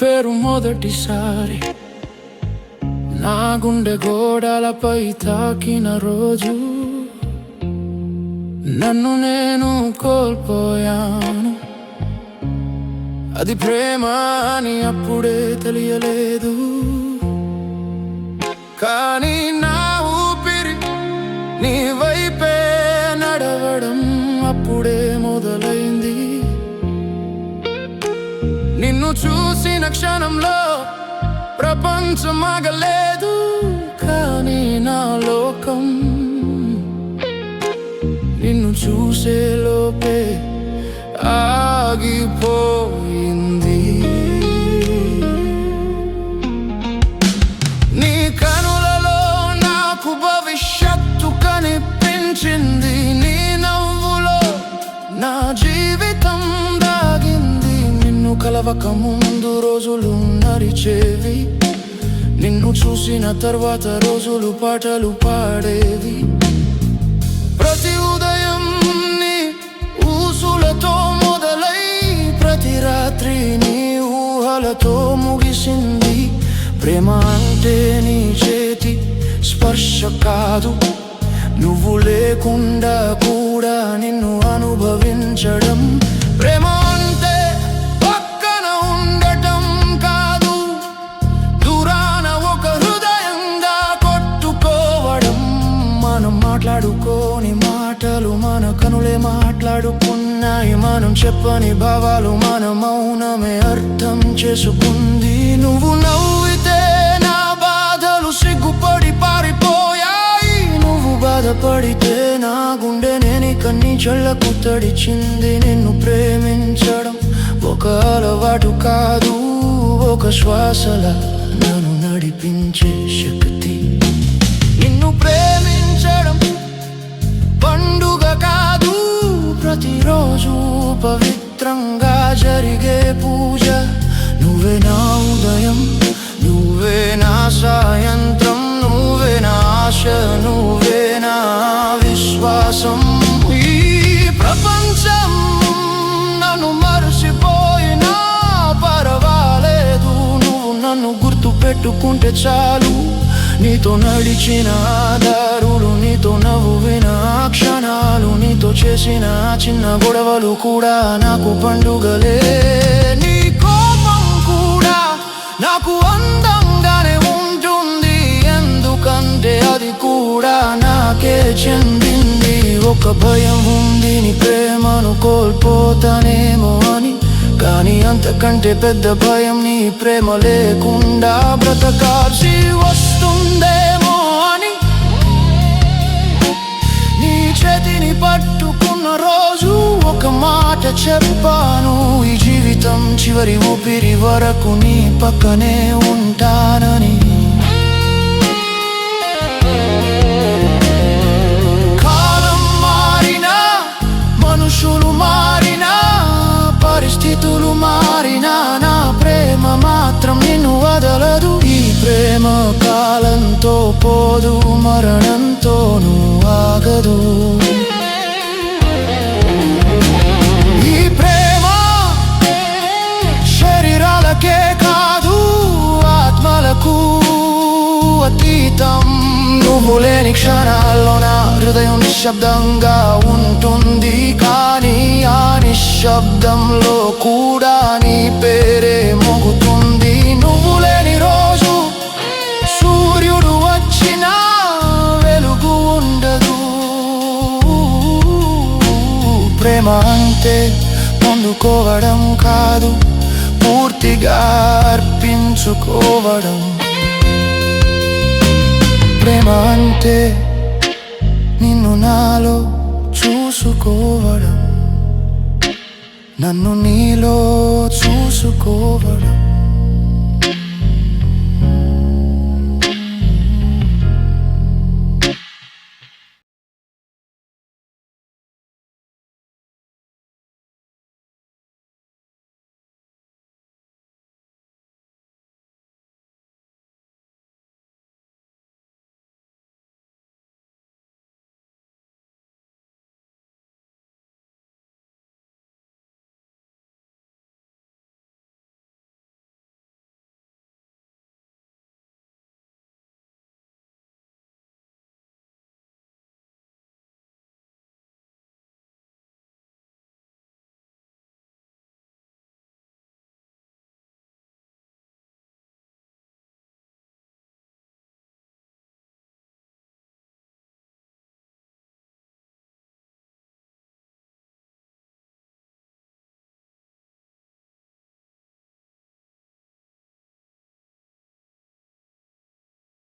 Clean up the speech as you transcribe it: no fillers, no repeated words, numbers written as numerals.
పేరు మొదటిసారి నా గుండె గోడలపై తాకిన రోజు నన్ను నేను కోల్పోయాను. అది ప్రేమ అని అప్పుడే తెలియలేదు, కానీ నా ఊపిరి నీ వైపే నడవడం అప్పుడే మొదలైంది. నిన్ను చూసిన క్షణంలో ప్రపంచం ఆగలేదు, కానీ నా లోకం నిన్ను చూసే లోపే ఆగిపోయింది. నీ కనులలో నాకు భవిష్యత్తు కనిపించింది, నీ నవ్వులో నా జీవితం దాగింది. నిన్ను కలవక ముందు రోజులు నడిచేవి, నిన్ను చూసిన తర్వాత రోజులు పాటలు పాడేవి. ప్రతి ఉదయం నీ ఊసులతో మొదలై ప్రతి రాత్రి నీ ఊహలతో ముగిసింది. ప్రేమ అంటే నీ చేతి స్పర్శ కాదు, నువ్వు లేకుండా కూడా నిన్ను అనుభవించడం. ప్రేమ అంటే పక్కన ఉండటం కాదు, దూరాన ఒక హృదయంగా కొట్టుకోవడం. మనం మాట్లాడుకోని మాటలు మన కనులే మాట్లాడుకున్నాయి, మనం చెప్పని భావాలు మన మౌనమే అర్థం చేసుకుంది. నువ్వు నవ్వితే నా బాధలు సిగ్గుపడి పారిపోయాయి, నువ్వు బాధపడితే నా గుండె నేని కన్ని చల్లకు తడిచింది. నిన్ను ప్రేమించడం ఒక అలవాటు కాదు, ఒక శ్వాసలా నన్ను నడిపించే శక్తి. నిన్ను ప్రేమించడం పండుగ కాదు, ప్రతిరోజు పవిత్రంగా జరిగే పూజ. నువ్వే నా ఉదయం, నువ్వే నా సాయంత్రం, నువ్వే నా ఆశ, నువ్వే నా విశ్వాసం. ఈ ప్రపంచం నన్ను మరచిపోయినా పర్వాలేదు, నువ్వు నన్ను గుర్తు పెట్టుకుంటే చాలు. నీతో నడిచిన దారులు, నీతో నవ్విన క్షణాలు, నీతో చేసిన చిన్న గొడవలు కూడా నాకు పండుగలే. నీ కోపం కూడా నాకు అందంగానే ఉంటుంది, ఎందుకంటే అది కూడా నాకే చెందింది. ఒక భయం ఉంది నీ ప్రేమను కోల్పోతానేమో అని, కానీ అంతకంటే పెద్ద భయం నీ ప్రేమ లేకుండా బ్రతకాల్సి వస్తుందేమో అని. నీ చేతిని పట్టుకున్న రోజు ఒక మాట చెప్పాను, ఈ జీవితం చివరి ఊపిరి వరకు నీ పక్కనే ఉంటానని. కాలం మారినా, మనుషులు మారినా, పరిస్థితులు మారినా, నా ప్రేమ మాత్రం నిన్ను వదలదు. ఈ ప్రేమ కాలంతో పోదు, మరణంతోనూ ఆగదు. ఈ ప్రేమ శరీరాలకే కాదు, ఆత్మలకు అతీతం. నువ్వు లేని క్షణాల్లో నా హృదయం నిశ్శబ్దంగా ఉంటుంది, కానీ ఆ నిశ్శబ్దంలో కూడా నీ పేరే మోగుతుంది. నువ్వు లేని రోజు సూర్యుడు వచ్చినా వెలుగు ఉండదు. ప్రేమ అంటే పొందుకోవడం కాదు, పూర్తిగా అర్పించుకోవడం. ప్రేమ అంటే నిన్ను నాలో చూసుకోవడం, నన్ను నీలో చూసుకోవడం.